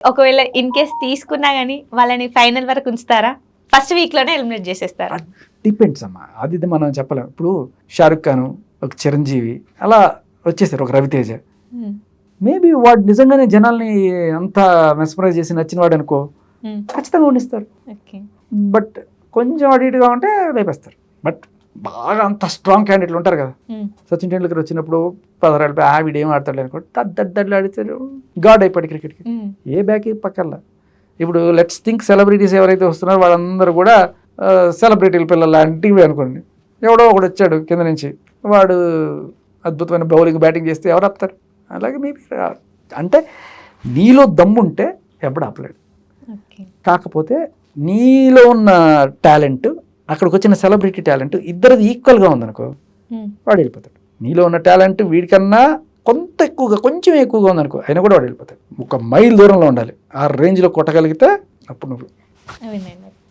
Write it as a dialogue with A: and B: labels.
A: ఒకవేళ in case తీసుకున్నా గానీ వాళ్ళని ఫైనల్ వరకు ఉంచుతారా? ఫస్ట్ వీక్ లోనే ఎలిమినేట్ చేసేస్తారా?
B: డిపెండ్స్ అమ్మా, అది ఇది మనం చెప్పలేం. ఇప్పుడు షారుఖ్ ఖాన్, ఒక చిరంజీవి అలా వచ్చేసారు, ఒక రవితేజ. మేబీ వాడు నిజంగానే జనాల్ని అంత మెస్మరైజ్ చేసి నచ్చిన వాడు అనుకో, ఖచ్చితంగా ఉండిస్తారు. బట్ కొంచెం అటు ఇటుగా ఉంటే లేపేస్తారు. బట్ బాగా అంత స్ట్రాంగ్ క్యాండిడేట్లు ఉంటారు కదా, సచిన్ టెండూల్కర్ వచ్చినప్పుడు 16 ఏళ్ళపై ఆవిడ ఏం ఆడతాడు అనుకో, దడ్డలు ఆడితే గాడ్ అయిపోయాడు క్రికెట్కి. ఏ బ్యాక్ పక్కల్లా. ఇప్పుడు లెట్స్ థింక్ సెలబ్రిటీస్ ఎవరైతే వస్తున్నారో వాళ్ళందరూ కూడా సెలబ్రిటీల పిల్లలు లాంటివి అనుకోండి. ఎవడో ఒకడు వచ్చాడు కింద నుంచి, వాడు అద్భుతమైన బౌలింగ్ బ్యాటింగ్ చేస్తే ఎవరు ఆపుతారు? అలాగే మేబీ అంటే నీలో దమ్ముంటే ఎప్పుడు ఆపలేడు. కాకపోతే నీలో ఉన్న టాలెంట్, అక్కడికి వచ్చిన సెలబ్రిటీ టాలెంట్ ఇద్దరిది ఈక్వల్గా ఉందనుకో, వాడు వెళ్ళిపోతాడు. నీలో ఉన్న టాలెంట్ వీడికన్నా కొంచెం ఎక్కువగా ఉందనుకో, అయినా కూడా వాడు వెళ్ళిపోతాడు. 1 మైల్ దూరంలో ఉండాలి. ఆ రేంజ్లో కొట్టగలిగితే అప్పుడు నువ్వు